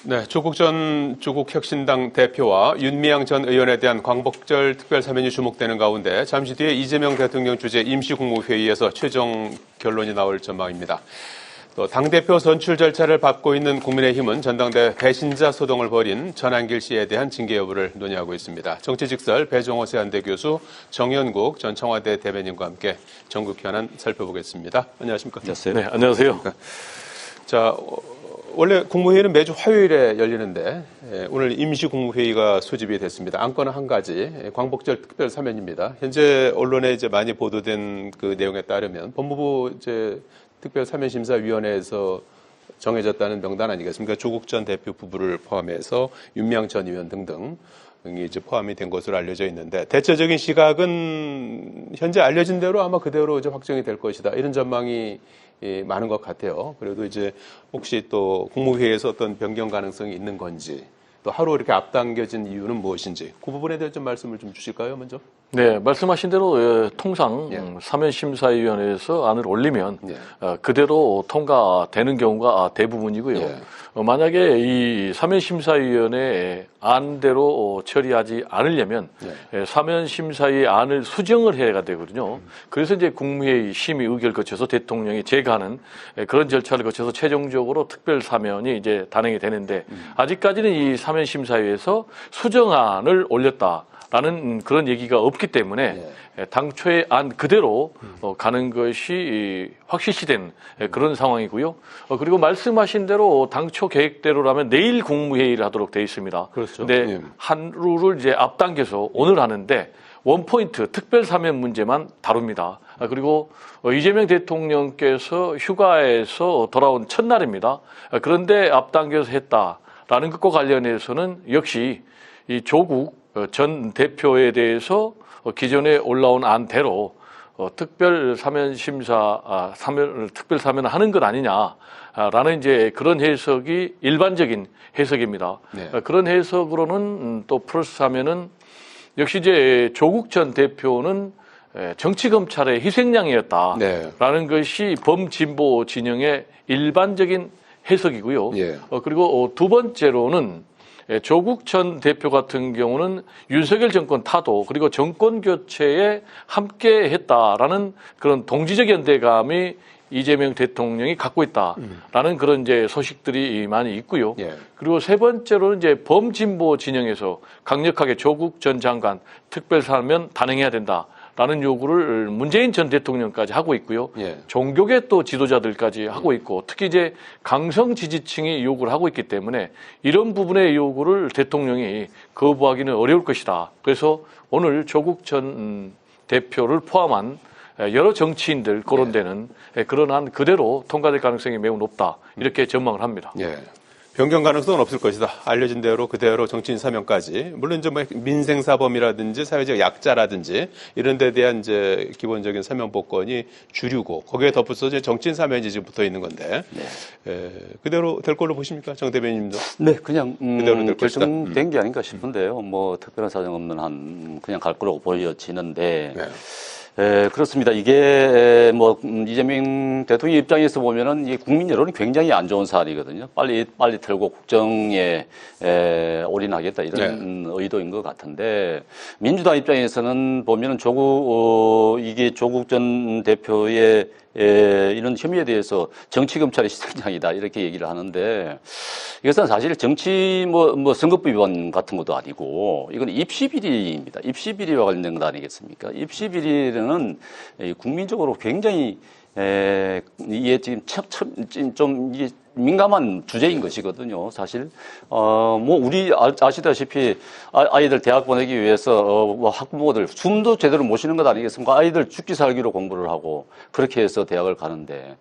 네, 조국 전 조국혁신당 대표와 윤미향 전 의원에 대한 광복절 특별사면이 주목되는 가운데 잠시 뒤에 이재명 대통령 주재 임시국무회의에서 최종 결론이 나올 전망입니다. 또 당대표 선출 절차를 밟고 있는 국민의힘은 전당대 배신자 소동을 벌인 전한길 씨에 대한 징계 여부를 논의하고 있습니다. 정치직설 배종호 세한대 교수, 정연국 전 청와대 대변인과 함께 전국 현안 살펴보겠습니다. 안녕하십니까? 네, 안녕하세요. 자, 원래 국무회의는 매주 화요일에 열리는데 오늘 임시국무회의가 소집이 됐습니다. 안건은 한 가지, 광복절 특별사면입니다. 현재 언론에 이제 많이 보도된 그 내용에 따르면 법무부 특별사면심사위원회에서 정해졌다는 명단 아니겠습니까? 조국 전 대표 부부를 포함해서 윤미향 전 의원 등등 이 이제 포함이 된 것으로 알려져 있는데 대체적인 시각은 현재 알려진 대로 아마 그대로 이제 확정이 될 것이다. 이런 전망이 많은 것 같아요. 그래도 이제 혹시 또 국무회의에서 어떤 변경 가능성이 있는 건지 또 하루 이렇게 앞당겨진 이유는 무엇인지 그 부분에 대해 좀 말씀을 좀 주실까요, 먼저? 네, 말씀하신 대로 통상 사면심사위원회에서 안을 올리면 그대로 통과되는 경우가 대부분이고요. 만약에 이 사면심사위원회 안대로 처리하지 않으려면 사면심사위 안을 수정을 해야 되거든요. 그래서 이제 국무회의 심의 의결 거쳐서 대통령이 제거하는 그런 절차를 거쳐서 최종적으로 특별사면이 이제 단행이 되는데 아직까지는 이 사면심사위에서 수정안을 올렸다라는 그런 얘기가 없기 때문에 당초의 안 그대로 가는 것이 확실시된 그런 상황이고요. 그리고 말씀하신 대로 당초 계획대로라면 내일 국무회의를 하도록 되어 있습니다. 그렇죠. 근데 하루를 이제 앞당겨서 오늘 하는데 원포인트 특별사면 문제만 다룹니다. 그리고 이재명 대통령께서 휴가에서 돌아온 첫날입니다. 그런데 앞당겨서 했다라는 것과 관련해서는 역시 이 조국 전 대표에 대해서 기존에 올라온 안대로 특별사면을 하는 것 아니냐라는 이제 그런 해석이 일반적인 해석입니다. 그런 해석으로는 또 플러스 하면은 역시 이제 조국 전 대표는 정치검찰의 희생양이었다라는 것이 범진보 진영의 일반적인 해석이고요. 그리고 두 번째로는 조국 전 대표 같은 경우는 윤석열 정권 타도 그리고 정권 교체에 함께 했다라는 그런 동지적 연대감이 이재명 대통령이 갖고 있다라는 그런 이제 소식들이 많이 있고요. 그리고 세 번째로는 이제 범진보 진영에서 강력하게 조국 전 장관 특별사면 단행해야 된다라는 요구를 문재인 전 대통령까지 하고 있고요. 종교계 또 지도자들까지 하고 있고 특히 이제 강성 지지층이 요구를 하고 있기 때문에 이런 부분의 요구를 대통령이 거부하기는 어려울 것이다. 그래서 오늘 조국 전 대표를 포함한 여러 정치인들 거론되는 그런 한 그대로 통과될 가능성이 매우 높다. 이렇게 전망을 합니다. 변경 가능성은 없을 것이다. 알려진 대로 그대로 정치인 사면까지. 물론 이제 뭐 민생사범이라든지 사회적 약자라든지 이런 데 대한 이제 기본적인 사면 복권이 주류고 거기에 덧붙여서 이제 정치인 사면이 지금 붙어 있는 건데 그대로 될 걸로 보십니까? 정 대변인님도? 네, 그냥 그대로 될 것이다. 결정된 게 아닌가 싶은데요. 뭐 특별한 사정 없는 한 그냥 갈 거라고 보여지는데. 그렇습니다. 이게 뭐 이재명 대통령 입장에서 보면은 이 국민 여론이 굉장히 안 좋은 사안이거든요. 빨리 털고 국정에 올인하겠다 이런 의도인 것 같은데 민주당 입장에서는 보면은 이게 조국 전 대표의 이런 혐의에 대해서 정치검찰의 희생양이다 이렇게 얘기를 하는데 이것은 사실 정치 선거법 위반 같은 것도 아니고 이건 입시비리입니다. 입시비리와 관련된 것 아니겠습니까? 입시비리는 국민적으로 굉장히 이게 지금 좀 이게 민감한 주제인 것이거든요, 사실. 우리 아시다시피 아이들 대학 보내기 위해서 학부모들 숨도 제대로 못 쉬는 것 아니겠습니까? 아이들 죽기 살기로 공부를 하고 그렇게 해서 대학을 가는데,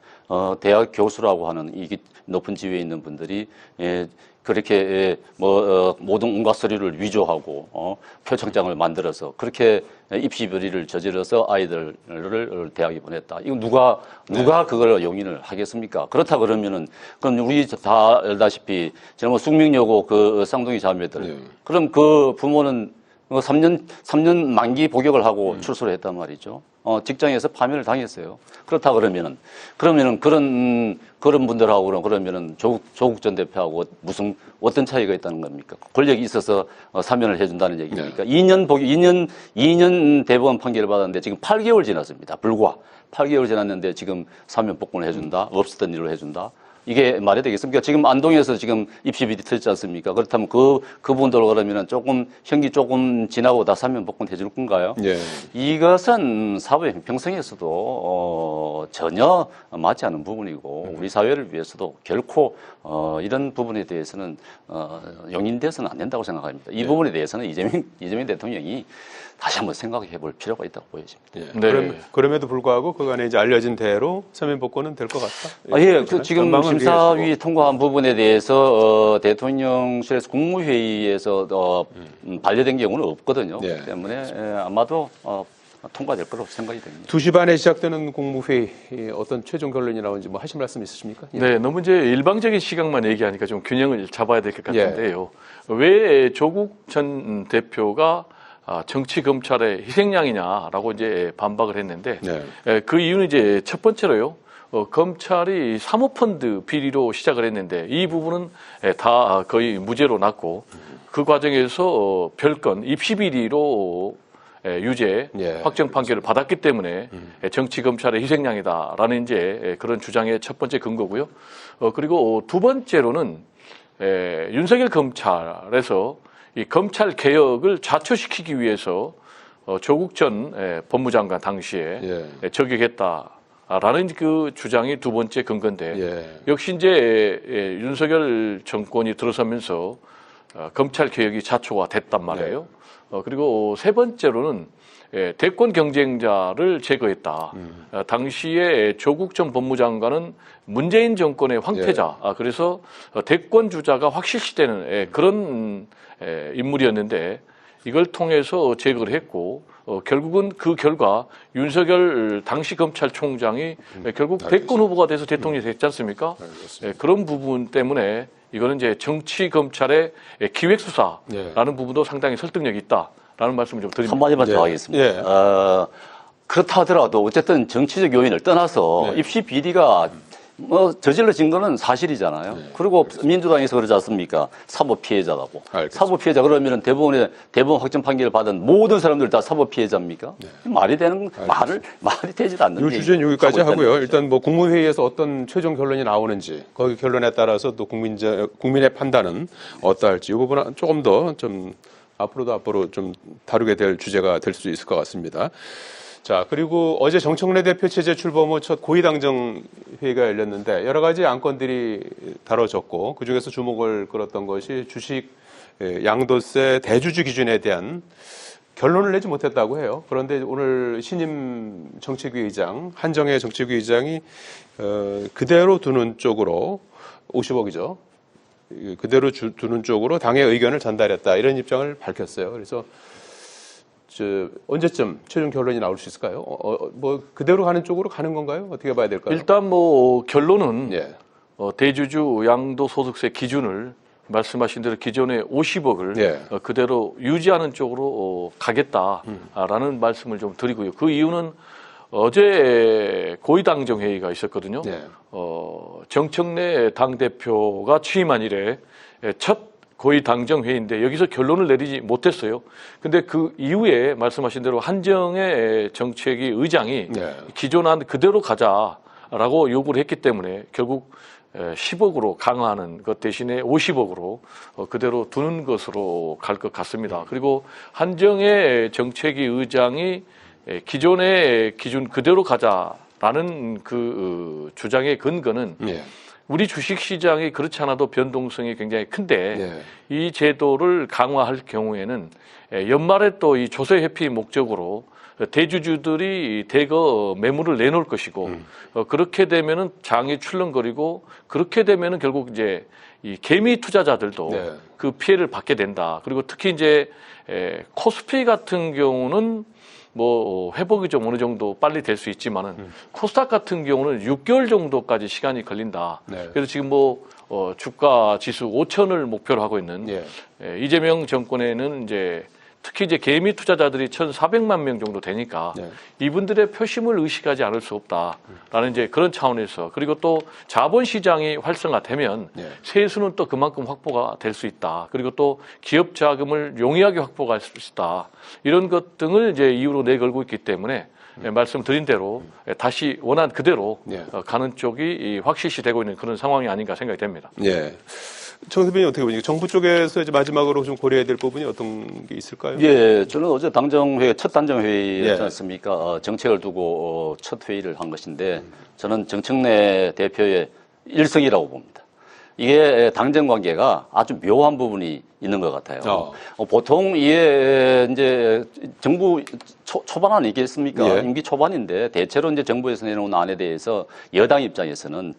대학 교수라고 하는 이 높은 지위에 있는 분들이 그렇게 모든 온갖 서류를 위조하고 표창장을 만들어서 그렇게 입시비리를 저질러서 아이들을 대학에 보냈다. 이거 누가 그걸 용인을 하겠습니까? 그렇다 그러면은 그럼 우리 다 알다시피 지난 숙명여고 그 쌍둥이 자매들 그럼 그 부모는 3년 만기 복역을 하고 출소를 했단 말이죠. 직장에서 파면을 당했어요. 그렇다 그러면은 그런 분들하고 그러면은 조국 전 대표하고 무슨 어떤 차이가 있다는 겁니까? 권력이 있어서 사면을 해준다는 얘기입니까? 네. 2년 대법원 판결을 받았는데 지금 8개월 지났습니다. 불과 8개월 지났는데 지금 사면 복권을 해준다, 없었던 일로 해준다. 이게 말이 되겠습니까? 지금 안동에서 지금 입시 비리 터졌지 않습니까? 그렇다면 그분들 그러면은 형기 조금 지나고 다 사면 복권 해줄 건가요? 예. 이것은 사회 형평성에서도 전혀 맞지 않는 부분이고 우리 사회를 위해서도 결코 이런 부분에 대해서는 용인돼서는 안 된다고 생각합니다. 이 부분에 대해서는 이재명 대통령이 다시 한번 생각해 볼 필요가 있다고 보여집니다. 예. 네. 그럼에도 불구하고 그간에 이제 알려진 대로 사면 복권은 될 것 같다. 예, 지금 전망을 심사위 위해서도. 통과한 부분에 대해서 대통령실에서 국무회의에서 반려된 경우는 없거든요. 네. 그렇기 때문에 아마도 통과될 거라고 생각이 됩니다. 2시 반에 시작되는 국무회의 어떤 최종 결론이 나오는지 뭐 하실 말씀 있으십니까? 예. 네, 너무 이제 일방적인 시각만 얘기하니까 좀 균형을 잡아야 될 것 같은데요. 왜 조국 전 대표가 정치 검찰의 희생양이냐라고 이제 반박을 했는데 네. 그 이유는 이제 첫 번째로요. 검찰이 사모펀드 비리로 시작을 했는데 이 부분은 다 거의 무죄로 났고 그 과정에서 별건 입시 비리로 유죄 예. 확정 판결을 받았기 때문에 정치 검찰의 희생양이다라는 이제 그런 주장의 첫 번째 근거고요. 그리고 두 번째로는 윤석열 검찰에서 이 검찰 개혁을 좌초시키기 위해서 조국 전 법무장관 당시에 저격했다라는 그 주장이 두 번째 근거인데 예. 역시 이제 윤석열 정권이 들어서면서 검찰 개혁이 좌초가 됐단 말이에요. 그리고 세 번째로는 대권 경쟁자를 제거했다. 당시에 조국 전 법무장관은 문재인 정권의 황태자, 그래서 대권 주자가 확실시되는 그런 인물이었는데 이걸 통해서 제거를 했고 결국은 그 결과 윤석열 당시 검찰총장이 결국 대권 후보가 돼서 대통령이 됐지 않습니까? 그런 부분 때문에 이거는 이제 정치 검찰의 기획수사라는 부분도 상당히 설득력이 있다라는 말씀을 좀 드립니다. 한마디만 더 예. 하겠습니다. 예. 그렇다 하더라도 어쨌든 정치적 요인을 떠나서 입시 비리가 저질러진 거는 사실이잖아요. 그리고 민주당에서 그러지 않습니까? 사법 피해자라고. 알겠습니다. 사법 피해자 그러면은 대법원 확정 판결을 받은 모든 사람들 다 사법 피해자입니까? 말이 되지도 않는 이 주제는 여기까지 하고요. 일단 뭐 국무회의에서 어떤 최종 결론이 나오는지 거기 결론에 따라서 또 국민의 판단은 어떠할지 이 부분은 조금 더 좀 앞으로 좀 다루게 될 주제가 될 수 있을 것 같습니다. 자, 그리고 어제 정청래 대표 체제 출범 후 첫 고위당정 회의가 열렸는데 여러 가지 안건들이 다뤄졌고 그중에서 주목을 끌었던 것이 주식 양도세 대주주 기준에 대한 결론을 내지 못했다고 해요. 그런데 오늘 신임 정책위 의장, 한정혜 정책위 의장이 그대로 두는 쪽으로 50억이죠. 그대로 두는 쪽으로 당의 의견을 전달했다. 이런 입장을 밝혔어요. 그래서 언제쯤 최종 결론이 나올 수 있을까요? 뭐 그대로 가는 쪽으로 가는 건가요? 어떻게 봐야 될까요? 일단 뭐 결론은 예. 대주주 양도소득세 기준을 말씀하신 대로 기존의 50억을 그대로 유지하는 쪽으로 가겠다라는 말씀을 좀 드리고요. 그 이유는 어제 고위당정 회의가 있었거든요. 정청래 당대표가 취임한 이래 첫 고위당정 회의인데 여기서 결론을 내리지 못했어요. 근데 그 이후에 말씀하신 대로 한정혜 정책위 의장이 기존안 그대로 가자라고 요구를 했기 때문에 결국 10억으로 강화하는 것 대신에 50억으로 그대로 두는 것으로 갈 것 같습니다. 그리고 한정혜 정책위 의장이 기존의 기준 그대로 가자라는 그 주장의 근거는 우리 주식시장이 그렇지 않아도 변동성이 굉장히 큰데 이 제도를 강화할 경우에는 연말에 또 이 조세 회피 목적으로 대주주들이 대거 매물을 내놓을 것이고 그렇게 되면은 장이 출렁거리고 그렇게 되면은 결국 이제 이 개미 투자자들도 그 피해를 받게 된다. 그리고 특히 이제 코스피 같은 경우는 뭐 회복이 좀 어느 정도 빨리 될 수 있지만은 코스닥 같은 경우는 6개월 정도까지 시간이 걸린다. 그래서 지금 뭐 주가 지수 5,000을 목표로 하고 있는 이재명 정권에는 이제 특히 이제 개미 투자자들이 1,400만 명 정도 되니까 네. 이분들의 표심을 의식하지 않을 수 없다라는 이제 그런 차원에서 그리고 또 자본시장이 활성화되면 네. 세수는 또 그만큼 확보가 될 수 있다. 그리고 또 기업 자금을 용이하게 확보할 수 있다. 이런 것 등을 이제 이유로 내걸고 있기 때문에 말씀드린 대로 다시 원한 그대로 네. 가는 쪽이 확실시되고 있는 그런 상황이 아닌가 생각이 됩니다. 예. 정 대표님 어떻게 보니까 정부 쪽에서 이제 마지막으로 좀 고려해야 될 부분이 어떤 게 있을까요? 예, 저는 어제 당정회의, 첫 당정회의였지 예. 않습니까? 정책을 두고 첫 회의를 한 것인데 저는 정청래 대표의 일성이라고 봅니다. 이게 당정 관계가 아주 묘한 부분이 있는 것 같아요. 보통 이게 이제 정부 초반 아니겠습니까? 예. 임기 초반인데 대체로 이제 정부에서 내놓은 안에 대해서 여당 입장에서는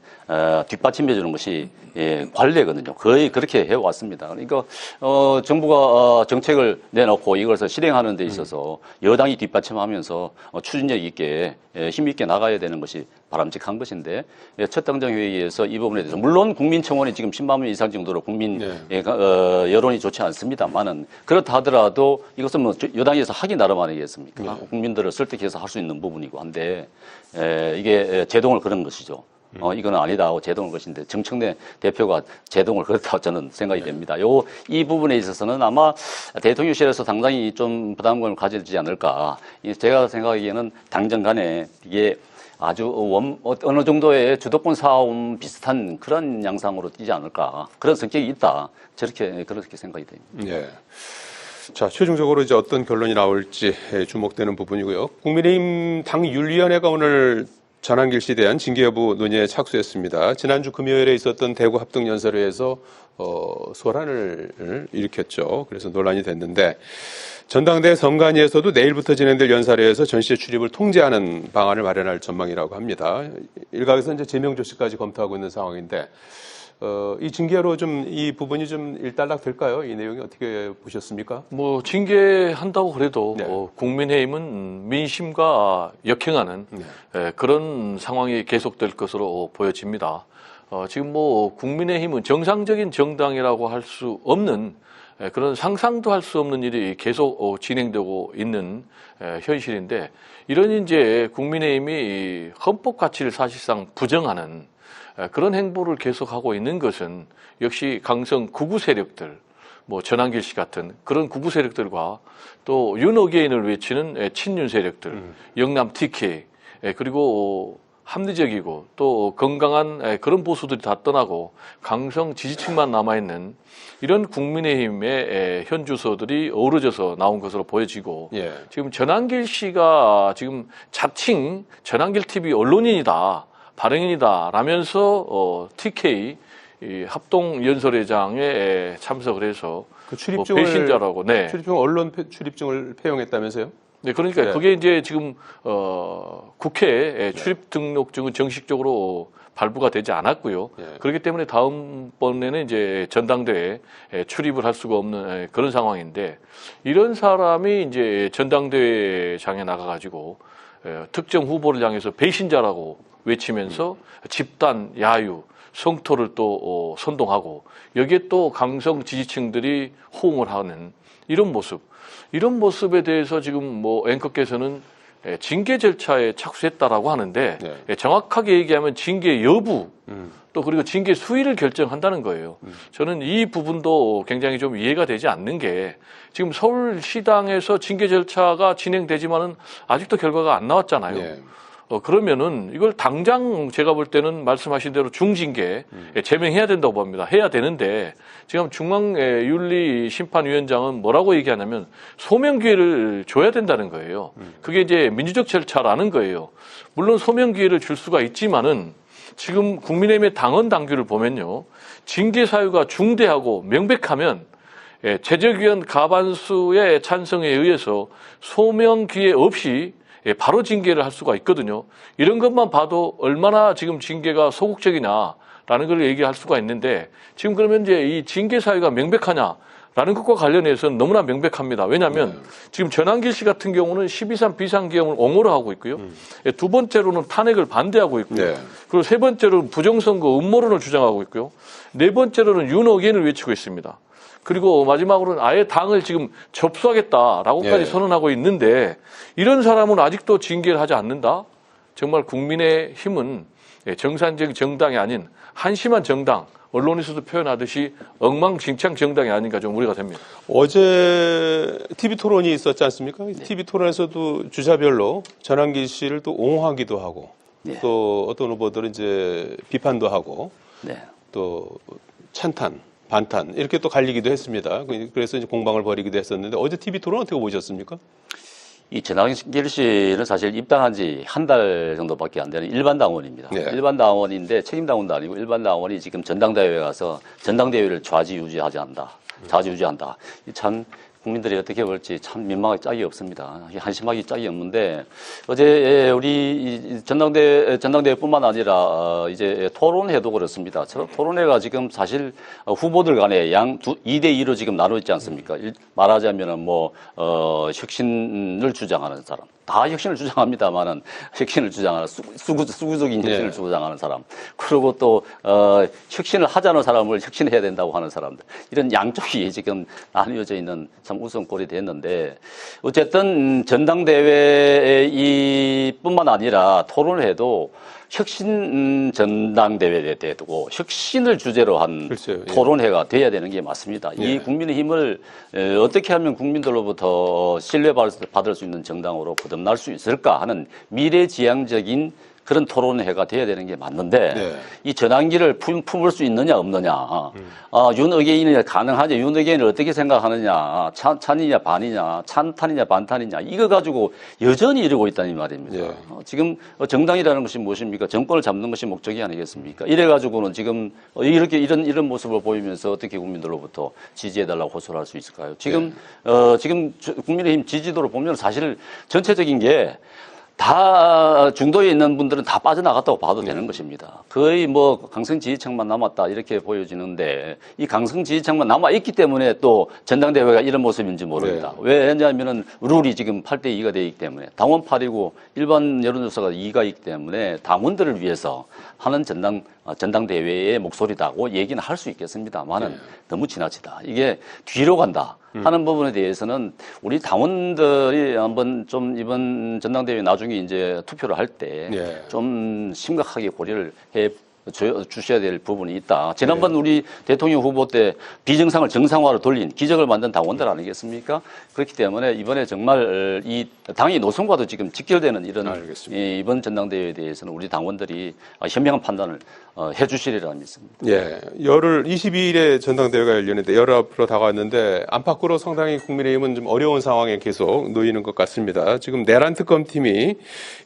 뒷받침해 주는 것이 관례거든요. 거의 그렇게 해왔습니다. 그러니까 정부가 정책을 내놓고 이것을 실행하는 데 있어서 여당이 뒷받침하면서 추진력 있게 힘 있게 나가야 되는 것이 바람직한 것인데 첫 당정회의에서 이 부분에 대해서 물론 국민청원이 지금 10만 명 이상 정도로 국민 여론이 좋지 않습니다만은 그렇다 하더라도 이것은 뭐 여당에서 하기 나름 아니겠습니까? 국민들을 설득해서 할 수 있는 부분이고 한데 이게 제동을 그런 것이죠. 이거는 아니다 하고 제동을 것인데 정청래 대표가 제동을 그렇다고 저는 생각이 됩니다. 이 부분에 있어서는 아마 대통령실에서 상당히 좀 부담감을 가지지 않을까. 제가 생각하기에는 당정 간에 이게 아주 어느 정도의 주도권 싸움 비슷한 그런 양상으로 뛰지 않을까. 그런 성격이 있다. 그렇게 생각이 됩니다. 예. 자, 최종적으로 이제 어떤 결론이 나올지 주목되는 부분이고요. 국민의힘 당윤리위원회가 오늘 전환길 씨에 대한 징계 여부 논의에 착수했습니다. 지난주 금요일에 있었던 대구 합동연설회에서 소란을 일으켰죠. 그래서 논란이 됐는데 전당대 선관위에서도 내일부터 진행될 연사회에서 전시회 출입을 통제하는 방안을 마련할 전망이라고 합니다. 일각에서 이제 제명 조치까지 검토하고 있는 상황인데 이 징계로 좀 이 부분이 좀 일단락 될까요? 이 내용이 어떻게 보셨습니까? 뭐 징계한다고 그래도 네. 국민의힘은 민심과 역행하는 그런 상황이 계속될 것으로 보여집니다. 지금 뭐 국민의힘은 정상적인 정당이라고 할 수 없는 그런 상상도 할 수 없는 일이 계속 진행되고 있는 현실인데 이런 이제 국민의힘이 헌법 가치를 사실상 부정하는 그런 행보를 계속하고 있는 것은 역시 강성 구구 세력들, 뭐 전환길 씨 같은 그런 구구 세력들과 또 윤어게인을 외치는 친윤 세력들, 영남 TK, 그리고 합리적이고 또 건강한 그런 보수들이 다 떠나고 강성 지지층만 남아있는 이런 국민의힘의 현 주소들이 어우러져서 나온 것으로 보여지고 지금 전환길 씨가 지금 자칭 전환길 TV 언론인이다. 발행인이다 라면서 TK 합동연설회장에 참석을 해서 그 출입증을 배신자라고 출입증 언론 출입증을 폐용했다면서요? 네, 그러니까 그게 이제 지금 국회에 출입 등록증은 정식적으로 발부가 되지 않았고요. 그렇기 때문에 다음번에는 이제 전당대회에 출입을 할 수가 없는 그런 상황인데 이런 사람이 이제 전당대회장에 나가가지고 특정 후보를 향해서 배신자라고 외치면서 집단 야유, 성토를 또 선동하고 여기에 또 강성 지지층들이 호응을 하는 이런 모습에 대해서 지금 뭐 앵커께서는 징계 절차에 착수했다라고 하는데 정확하게 얘기하면 징계 여부 또 그리고 징계 수위를 결정한다는 거예요. 저는 이 부분도 굉장히 좀 이해가 되지 않는 게 지금 서울시당에서 징계 절차가 진행되지만은 아직도 결과가 안 나왔잖아요. 그러면은 이걸 당장 제가 볼 때는 말씀하신 대로 중징계 제명해야 된다고 봅니다. 해야 되는데 지금 중앙윤리심판위원장은 뭐라고 얘기하냐면 소명 기회를 줘야 된다는 거예요. 그게 이제 민주적 절차라는 거예요. 물론 소명 기회를 줄 수가 있지만은 지금 국민의힘의 당헌 당규를 보면요. 징계 사유가 중대하고 명백하면 제적위원 과반수의 찬성에 의해서 소명 기회 없이 바로 징계를 할 수가 있거든요. 이런 것만 봐도 얼마나 지금 징계가 소극적이냐라는 걸 얘기할 수가 있는데 지금 그러면 이제 이 징계 사유가 명백하냐? 라는 것과 관련해서는 너무나 명백합니다. 왜냐하면 지금 전한길 씨 같은 경우는 12.3 비상계엄을 옹호를 하고 있고요. 두 번째로는 탄핵을 반대하고 있고요. 그리고 세 번째로는 부정선거 음모론을 주장하고 있고요. 네 번째로는 윤어겐을 외치고 있습니다. 그리고 마지막으로는 아예 당을 지금 접수하겠다라고까지 선언하고 있는데 이런 사람은 아직도 징계를 하지 않는다? 정말 국민의힘은 정상적인 정당이 아닌 한심한 정당, 언론에서도 표현하듯이 엉망진창 정당이 아닌가 좀 우려가 됩니다. 어제 TV 토론이 있었지 않습니까? TV 토론에서도 주자별로 전한길 씨를 또 옹호하기도 하고 또 어떤 후보들은 이제 비판도 하고 또 찬탄, 반탄 이렇게 또 갈리기도 했습니다. 그래서 이제 공방을 벌이기도 했었는데 어제 TV 토론 어떻게 보셨습니까? 이 전한길 씨는 사실 입당한 지 한 달 정도밖에 안 되는 일반 당원입니다. 일반 당원인데 책임 당원도 아니고 일반 당원이 지금 전당대회에 가서 전당대회를 좌지우지한다. 참 국민들이 어떻게 볼지 참 민망하기 짝이 없습니다. 한심하기 짝이 없는데 어제 우리 전당대회뿐만 아니라 이제 토론회도 그렇습니다. 토론회가 지금 사실 후보들 간에 2대2로 지금 나눠 있지 않습니까? 말하자면은 뭐 혁신을 주장하는 사람. 다 혁신을 주장합니다만은 혁신을 주장하는 수구적인 혁신을 주장하는 사람. 그리고 또 혁신을 하자는 사람을 혁신해야 된다고 하는 사람들. 이런 양쪽이 지금 나뉘어져 있는 참 우스운 꼴이 됐는데 어쨌든 전당대회 뿐만 아니라 토론회도 혁신 전당대회에 되고 혁신을 주제로 한 토론회가 돼야 되는 게 맞습니다. 이 국민의힘을 어떻게 하면 국민들로부터 신뢰받을 수 있는 정당으로 거듭날 수 있을까 하는 미래지향적인 그런 토론회가 돼야 되는 게 맞는데 이 전환기를 품을 수 있느냐 없느냐 윤어게인이 가능하냐 윤어게인을 어떻게 생각하느냐 찬이냐 반이냐 찬탄이냐 반탄이냐 이거 가지고 여전히 이러고 있다는 말입니다. 지금 정당이라는 것이 무엇입니까? 정권을 잡는 것이 목적이 아니겠습니까? 이래 가지고는 지금 이렇게 이런 모습을 보이면서 어떻게 국민들로부터 지지해달라고 호소를 할 수 있을까요? 지금 지금 국민의힘 지지도를 보면 사실 전체적인 게 다 중도에 있는 분들은 다 빠져나갔다고 봐도 되는 것입니다. 거의 뭐 강성 지지층만 남았다 이렇게 보여지는데 이 강성 지지층만 남아있기 때문에 또 전당대회가 이런 모습인지 모릅니다. 왜냐하면은 룰이 지금 8대2가 되기 때문에 당원 8이고 일반 여론조사가 2가 있기 때문에 당원들을 위해서 하는 전당대회의 목소리다고 얘기는 할 수 있겠습니다만은 너무 지나치다. 이게 뒤로 간다. 하는 부분에 대해서는 우리 당원들이 한번 좀 이번 전당대회 나중에 이제 투표를 할 때 좀 심각하게 고려를 해 주셔야 될 부분이 있다. 지난번 우리 대통령 후보 때 비정상을 정상화로 돌린 기적을 만든 당원들 아니겠습니까? 그렇기 때문에 이번에 정말 이 당의 노선과도 지금 직결되는 이런 이번 전당대회에 대해서는 우리 당원들이 현명한 판단을 해 주시리라 믿습니다. 열흘 22일에 전당대회가 열리는데 열흘 앞으로 다가왔는데 안팎으로 상당히 국민의힘은 좀 어려운 상황에 계속 놓이는 것 같습니다. 지금 내란 특검팀이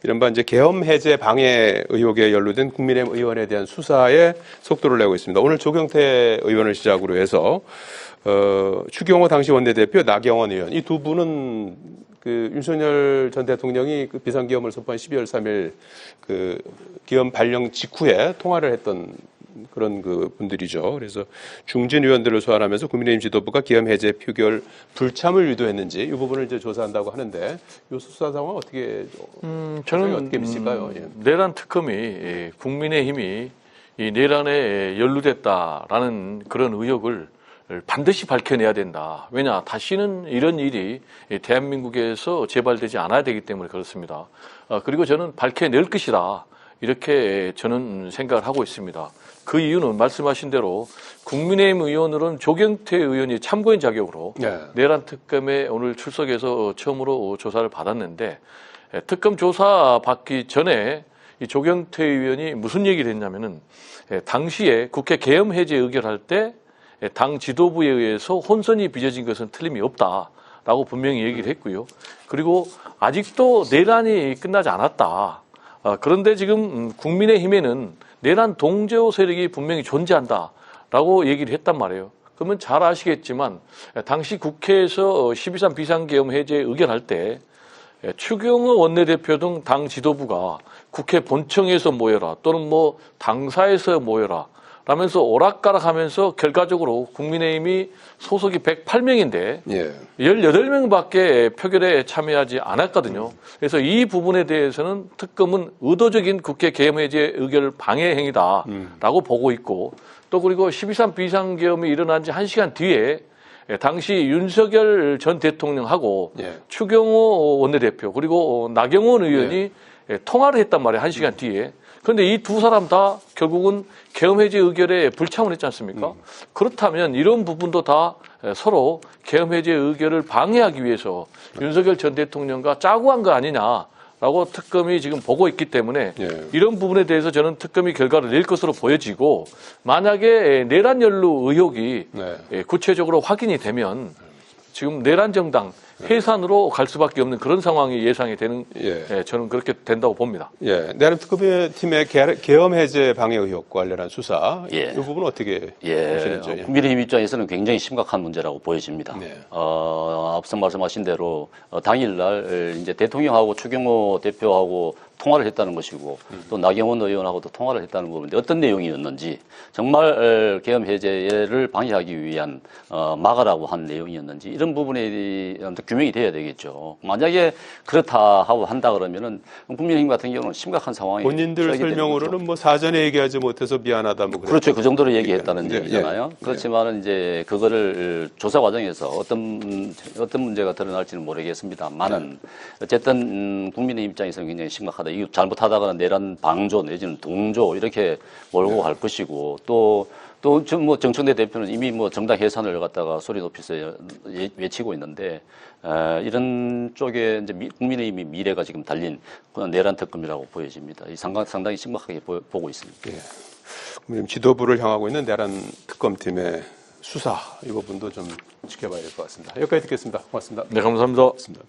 이른바 이제 계엄 해제 방해 의혹에 연루된 국민의힘 의원에 대한 수사에 속도를 내고 있습니다. 오늘 조경태 의원을 시작으로 해서 추경호 당시 원내대표, 나경원 의원 이 두 분은 그 윤석열 전 대통령이 그 비상계엄을 선포한 12월 3일 그 계엄 발령 직후에 통화를 했던 그런 그 분들이죠. 그래서 중진 의원들을 소환하면서 국민의힘 지도부가 계엄 해제 표결 불참을 유도했는지 이 부분을 이제 조사한다고 하는데 이 수사 상황 어떻게 저는 어떻게 미칠까요? 내란 특검이 국민의힘이 이 내란에 연루됐다라는 그런 의혹을 반드시 밝혀내야 된다. 왜냐? 다시는 이런 일이 대한민국에서 재발되지 않아야 되기 때문에 그렇습니다. 그리고 저는 밝혀낼 것이다. 이렇게 저는 생각을 하고 있습니다. 그 이유는 말씀하신 대로 국민의힘 의원으로는 조경태 의원이 참고인 자격으로 내란 특검에 오늘 출석해서 처음으로 조사를 받았는데 특검 조사 받기 전에 이 조경태 의원이 무슨 얘기를 했냐면은 당시에 국회 계엄 해제 의결할 때 당 지도부에 의해서 혼선이 빚어진 것은 틀림이 없다라고 분명히 얘기를 했고요. 그리고 아직도 내란이 끝나지 않았다. 그런데 지금 국민의힘에는 내란 동조 세력이 분명히 존재한다라고 얘기를 했단 말이에요. 그러면 잘 아시겠지만 당시 국회에서 12.3 비상계엄 해제 의결할 때 추경호 원내대표 등 당 지도부가 국회 본청에서 모여라 또는 뭐 당사에서 모여라 라면서 오락가락하면서 결과적으로 국민의힘이 소속이 108명인데 예. 18명밖에 표결에 참여하지 않았거든요. 그래서 이 부분에 대해서는 특검은 의도적인 국회 계엄 해제 의결 방해 행위다라고 보고 있고 또 그리고 12.3 비상계엄이 일어난 지 1시간 뒤에 당시 윤석열 전 대통령하고 예. 추경호 원내대표 그리고 나경원 의원이 통화를 했단 말이에요. 1시간 뒤에. 그런데 이 두 사람 다 결국은 계엄 해제 의결에 불참을 했지 않습니까? 그렇다면 이런 부분도 다 서로 계엄 해제 의결을 방해하기 위해서 윤석열 전 대통령과 짜고 한 거 아니냐라고 특검이 지금 보고 있기 때문에 예. 이런 부분에 대해서 저는 특검이 결과를 낼 것으로 보여지고 만약에 내란 연루 의혹이 네. 구체적으로 확인이 되면 지금 내란 정당 해산으로 갈 수밖에 없는 그런 상황이 예상이 되는 예. 저는 그렇게 된다고 봅니다. 예. 내란 특검팀의 계엄 해제 방해 의혹과 관련한 수사 예. 이 부분 어떻게 예, 보시는지. 국민의힘 입장에서는 굉장히 심각한 문제라고 보여집니다. 네. 앞서 말씀하신 대로 당일날 이제 대통령하고 추경호 대표하고 통화를 했다는 것이고 또 나경원 의원하고도 통화를 했다는 부분인데 어떤 내용이었는지 정말 계엄 해제를 방해하기 위한 막으라고 한 내용이었는지 이런 부분에 규명이 돼야 되겠죠. 만약에 그렇다 하고 한다 그러면은 국민의힘 같은 경우는 심각한 상황이 본인들 처하게 되는 설명으로는 거죠. 뭐 사전에 얘기하지 못해서 미안하다 뭐 그렇죠. 그 정도로 얘기했다는 예, 얘기잖아요. 예. 그렇지만은 이제 그거를 조사 과정에서 어떤 문제가 드러날지는 모르겠습니다만은 어쨌든 국민의 입장에서는 굉장히 심각하다. 이거 잘못하다가는 내란 방조 내지는 동조 이렇게 몰고 갈 것이고 또 뭐 정청래 대표는 이미 뭐 정당 해산을 갖다가 소리 높이서 외치고 있는데 이런 쪽에 이제 국민의힘이 미래가 지금 달린 그런 내란 특검이라고 보여집니다. 이 상당히 심각하게 보고 있습니다. 예. 국민의힘 지도부를 향하고 있는 내란 특검팀의 수사 이 부분도 좀 지켜봐야 될 것 같습니다. 여기까지 듣겠습니다. 고맙습니다. 네, 감사합니다. 고맙습니다.